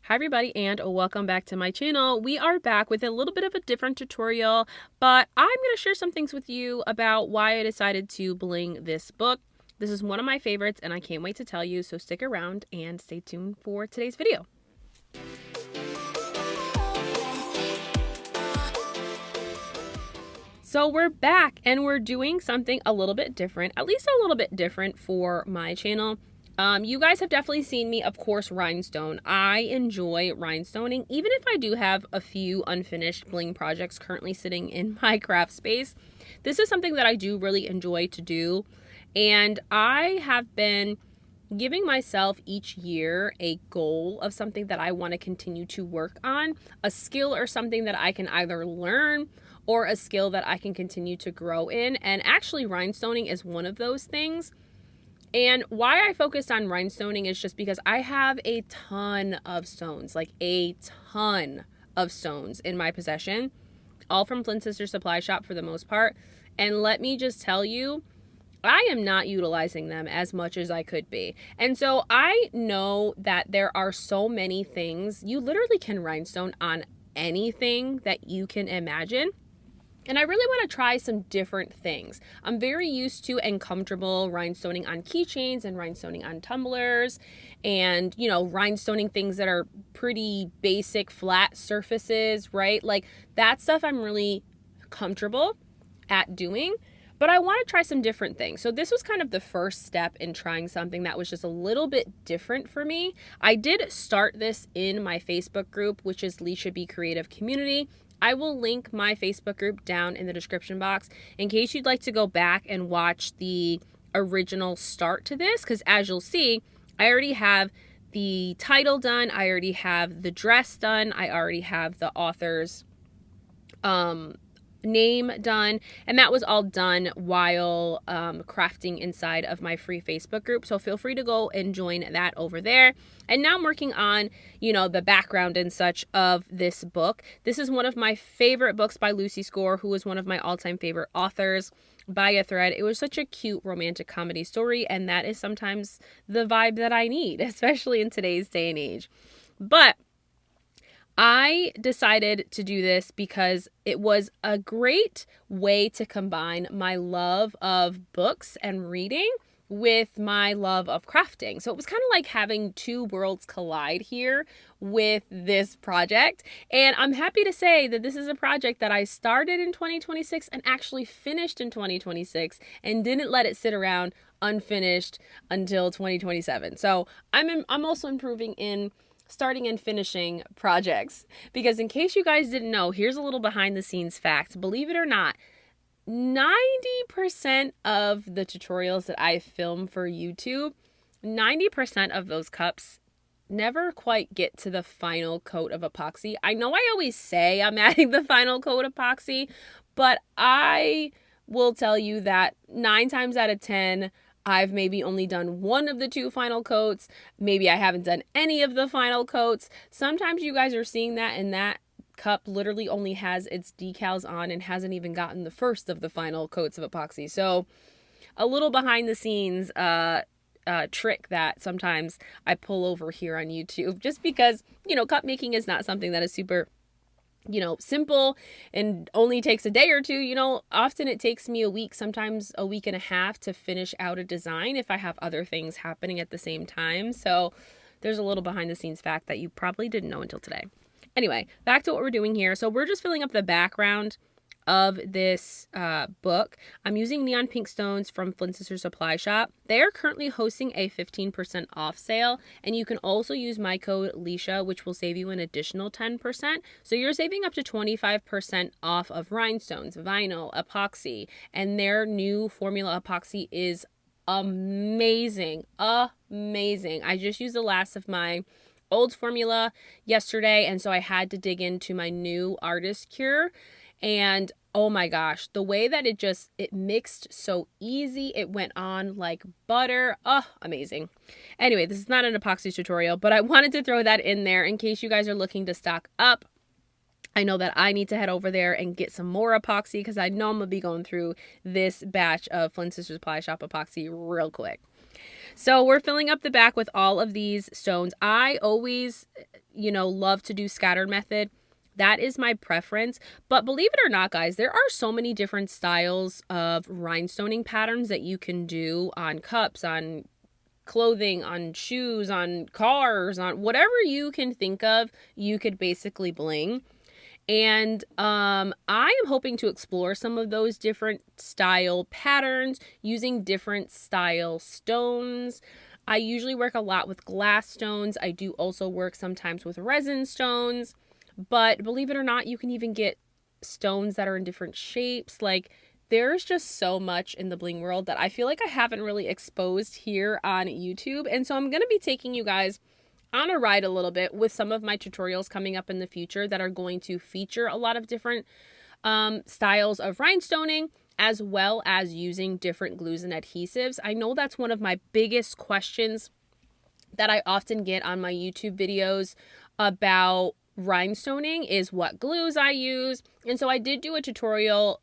Hi everybody and welcome back to my channel. We are back with a little bit of a different tutorial, but I'm going to share some things with you about why I decided to bling this book. This is one of my favorites and I can't wait to tell you, so stick around and stay tuned for today's video. So we're back and we're doing something a little bit different, at least a little bit different for my channel. You guys have definitely seen me, of course, rhinestone. I enjoy rhinestoning, even if I do have a few unfinished bling projects currently sitting in my craft space. This is something that I do really enjoy to do, and I have been giving myself each year a goal of something that I want to continue to work on, a skill or something that I can either learn or a skill that I can continue to grow in, and actually rhinestoning is one of those things. And why I focused on rhinestoning is just because I have a ton of stones, like a ton of stones in my possession, all from Flint Sister Supply Shop for the most part. And let me just tell you, I am not utilizing them as much as I could be. And so I know that there are so many things. You literally can rhinestone on anything that you can imagine. And I really want to try some different things. I'm very used to and comfortable rhinestoning on keychains and rhinestoning on tumblers and, you know, rhinestoning things that are pretty basic flat surfaces, right? Like that stuff I'm really comfortable at doing, but I want to try some different things. So this was kind of the first step in trying something that was just a little bit different for me. I did start this in my Facebook group, which is Leisha B Creative Community. I will link my Facebook group down in the description box in case you'd like to go back and watch the original start to this, because as you'll see, I already have the title done, I already have the dress done, I already have the author's name done, and that was all done while crafting inside of my free Facebook group. So feel free to go and join that over there. And now I'm working on, you know, the background and such of this book. This is one of my favorite books by Lucy Score, who is one of my all-time favorite authors, by a thread. It was such a cute romantic comedy story, and that is sometimes the vibe that I need, especially in today's day and age. But I decided to do this because it was a great way to combine my love of books and reading with my love of crafting. So it was kind of like having two worlds collide here with this project. And I'm happy to say that this is a project that I started in 2026 and actually finished in 2026 and didn't let it sit around unfinished until 2027. So I'm also improving in starting and finishing projects, because in case you guys didn't know, here's a little behind the scenes fact. Believe it or not, 90% of the tutorials that I film for YouTube, 90% of those cups never quite get to the final coat of epoxy. I know I always say I'm adding the final coat epoxy, but I will tell you that 9 times out of 10, I've maybe only done one of the 2 final coats. Maybe I haven't done any of the final coats. Sometimes you guys are seeing that, and that cup literally only has its decals on and hasn't even gotten the first of the final coats of epoxy. So a little behind the scenes trick that sometimes I pull over here on YouTube, just because, you know, cup making is not something that is super, you know, simple and only takes a day or two. You know, often it takes me a week, sometimes a week and a half to finish out a design if I have other things happening at the same time. So there's a little behind the scenes fact that you probably didn't know until today. Anyway, back to what we're doing here. So we're just filling up the background of this book. I'm using neon pink stones from Flint Sister Supply Shop. They are currently hosting a 15% off sale, and you can also use my code Leisha, which will save you an additional 10%. So you're saving up to 25% off of rhinestones, vinyl, epoxy, and their new formula epoxy is amazing. Amazing. I just used the last of my old formula yesterday, and so I had to dig into my new artist cure. And oh my gosh, the way that it mixed so easy, it went on like butter. Oh, amazing. Anyway, this is not an epoxy tutorial, but I wanted to throw that in there in case you guys are looking to stock up. I know that I need to head over there and get some more epoxy, because I know I'm going to be going through this batch of Flint Sister Supply Shop epoxy real quick. So we're filling up the back with all of these stones. I always, love to do scattered method. That is my preference. But believe it or not, guys, there are so many different styles of rhinestoning patterns that you can do on cups, on clothing, on shoes, on cars, on whatever you can think of, you could basically bling. And I am hoping to explore some of those different style patterns using different style stones. I usually work a lot with glass stones. I do also work sometimes with resin stones. But believe it or not, you can even get stones that are in different shapes. Like, there's just so much in the bling world that I feel like I haven't really exposed here on YouTube. And so I'm going to be taking you guys on a ride a little bit with some of my tutorials coming up in the future that are going to feature a lot of different styles of rhinestoning, as well as using different glues and adhesives. I know that's one of my biggest questions that I often get on my YouTube videos about rhinestoning is what glues I use. And so I did do a tutorial,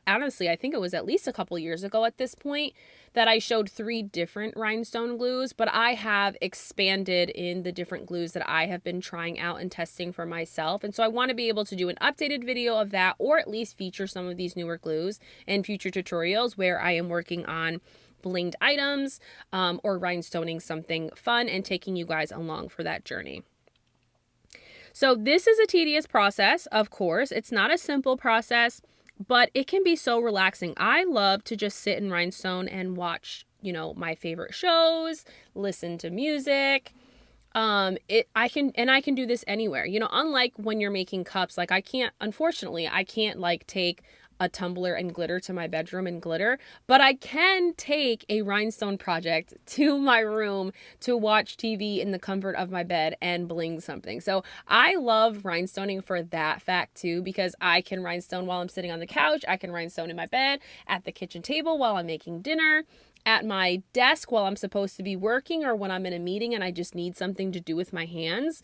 honestly, I think it was at least a couple years ago at this point, that I showed 3 different rhinestone glues, but I have expanded in the different glues that I have been trying out and testing for myself. And so I want to be able to do an updated video of that, or at least feature some of these newer glues in future tutorials where I am working on blinged items or rhinestoning something fun and taking you guys along for that journey. So this is a tedious process, of course. It's not a simple process, but it can be so relaxing. I love to just sit in rhinestone and watch, my favorite shows, listen to music. I can do this anywhere. Unlike when you're making cups, like I can't like take a tumbler and glitter to my bedroom and glitter, but I can take a rhinestone project to my room to watch TV in the comfort of my bed and bling something. So I love rhinestoning for that fact too, because I can rhinestone while I'm sitting on the couch. I can rhinestone in my bed, at the kitchen table while I'm making dinner, at my desk while I'm supposed to be working, or when I'm in a meeting and I just need something to do with my hands.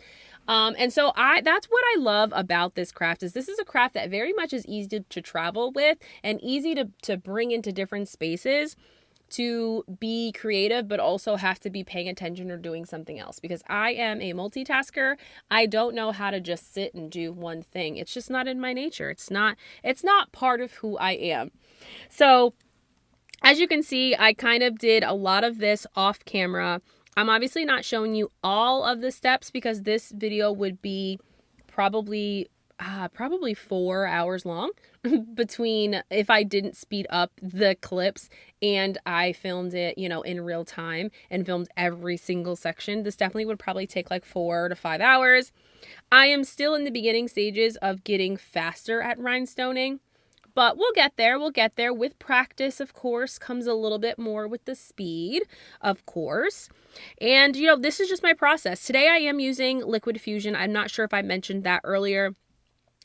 And so that's what I love about this craft, is this is a craft that very much is easy to travel with and easy to bring into different spaces to be creative, but also have to be paying attention or doing something else, because I am a multitasker. I don't know how to just sit and do one thing. It's just not in my nature. It's not part of who I am. So as you can see, I kind of did a lot of this off camera. I'm obviously not showing you all of the steps because this video would be probably 4 hours long between if I didn't speed up the clips and I filmed it, in real time and filmed every single section. This definitely would probably take like 4 to 5 hours. I am still in the beginning stages of getting faster at rhinestoning. But we'll get there. We'll get there. With practice, of course, comes a little bit more with the speed, of course. And, this is just my process. Today I am using Liquid Fusion. I'm not sure if I mentioned that earlier.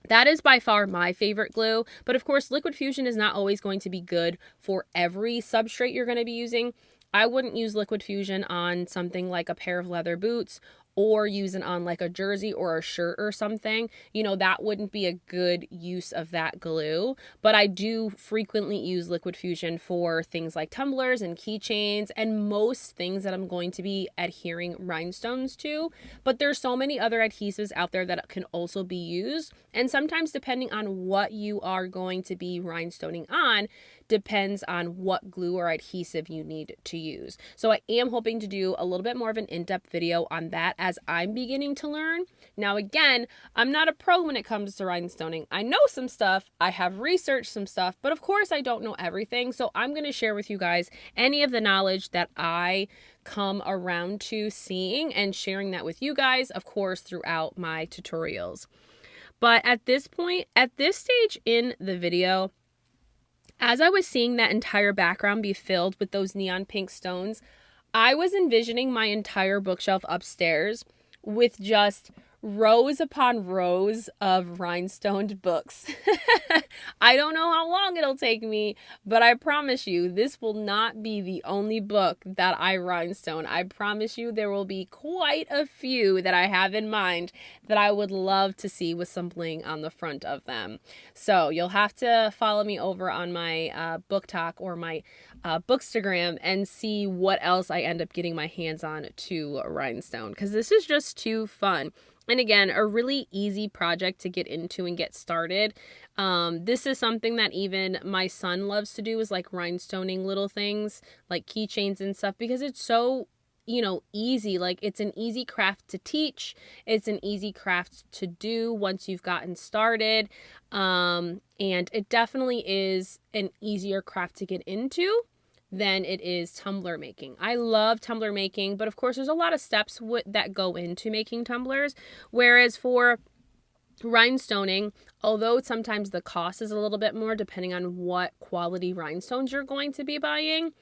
That is by far my favorite glue. But, of course, Liquid Fusion is not always going to be good for every substrate you're going to be using. I wouldn't use Liquid Fusion on something like a pair of leather boots, or use it on like a jersey or a shirt or something. That wouldn't be a good use of that glue. But I do frequently use Liquid Fusion for things like tumblers and keychains and most things that I'm going to be adhering rhinestones to. But there's so many other adhesives out there that can also be used. And sometimes, depending on what you are going to be rhinestoning on, depends on what glue or adhesive you need to use. So I am hoping to do a little bit more of an in-depth video on that as I'm beginning to learn. Now, again, I'm not a pro when it comes to rhinestoning. I know some stuff, I have researched some stuff, but of course I don't know everything. So I'm going to share with you guys any of the knowledge that I come around to seeing and sharing that with you guys, of course, throughout my tutorials. But at this point, at this stage in the video, as I was seeing that entire background be filled with those neon pink stones, I was envisioning my entire bookshelf upstairs with just rows upon rows of rhinestoned books. I don't know how long it'll take me, but I promise you this will not be the only book that I rhinestone. I promise you there will be quite a few that I have in mind that I would love to see with some bling on the front of them. So you'll have to follow me over on my book talk or my Bookstagram and see what else I end up getting my hands on to rhinestone, because this is just too fun. And again, a really easy project to get into and get started. This is something that even my son loves to do, is like rhinestoning little things like keychains and stuff, because it's so, you know, easy. Like, it's an easy craft to teach. It's an easy craft to do once you've gotten started. And it definitely is an easier craft to get into than it is tumbler making. I love tumbler making, but of course there's a lot of steps that go into making tumblers. Whereas for rhinestoning, although sometimes the cost is a little bit more depending on what quality rhinestones you're going to be buying,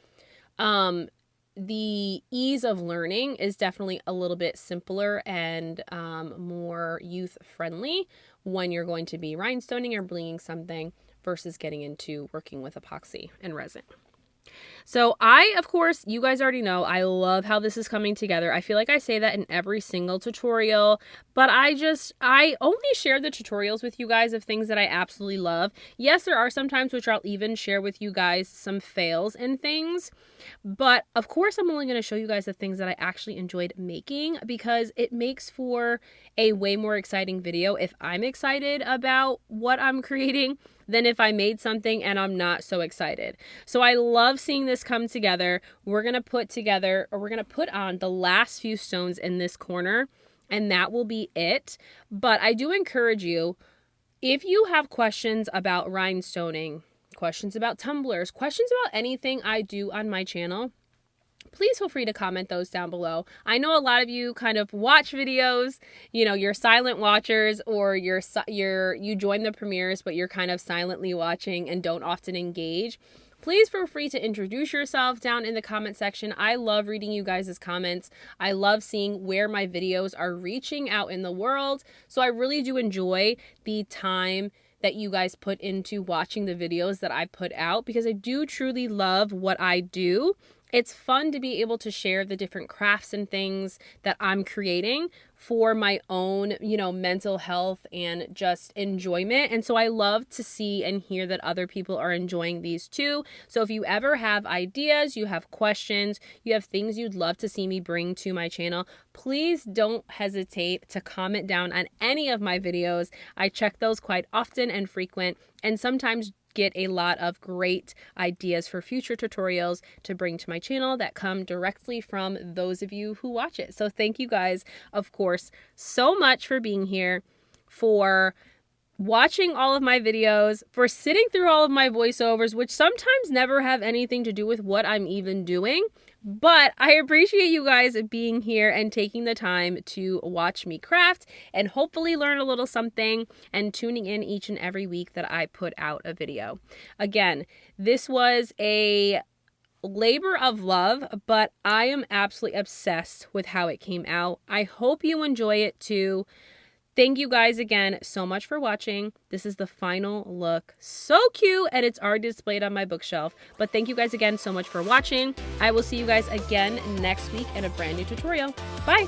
the ease of learning is definitely a little bit simpler and more youth friendly when you're going to be rhinestoning or blinging something versus getting into working with epoxy and resin. So of course, you guys already know, I love how this is coming together. I feel like I say that in every single tutorial, but I only share the tutorials with you guys of things that I absolutely love. Yes, there are some times which I'll even share with you guys some fails and things, but of course I'm only going to show you guys the things that I actually enjoyed making, because it makes for a way more exciting video if I'm excited about what I'm creating than if I made something and I'm not so excited. So I love seeing this come together. We're going to put on the last few stones in this corner, and that will be it. But I do encourage you, if you have questions about rhinestoning, questions about tumblers, questions about anything I do on my channel, please feel free to comment those down below. I know a lot of you kind of watch videos, you know, you're silent watchers, or you join the premieres, but you're kind of silently watching and don't often engage. Please feel free to introduce yourself down in the comment section. I love reading you guys' comments. I love seeing where my videos are reaching out in the world. So I really do enjoy the time that you guys put into watching the videos that I put out, because I do truly love what I do. It's fun to be able to share the different crafts and things that I'm creating for my own, you know, mental health and just enjoyment. And so I love to see and hear that other people are enjoying these too. So if you ever have ideas, you have questions, you have things you'd love to see me bring to my channel, please don't hesitate to comment down on any of my videos. I check those quite often and frequent, and sometimes get a lot of great ideas for future tutorials to bring to my channel that come directly from those of you who watch it. So thank you guys, of course, so much for being here, for watching all of my videos, for sitting through all of my voiceovers, which sometimes never have anything to do with what I'm even doing. But I appreciate you guys being here and taking the time to watch me craft and hopefully learn a little something, and tuning in each and every week that I put out a video. Again, this was a labor of love, but I am absolutely obsessed with how it came out. I hope you enjoy it too. Thank you guys again so much for watching. This is the final look. So cute, and it's already displayed on my bookshelf. But thank you guys again so much for watching. I will see you guys again next week in a brand new tutorial. Bye!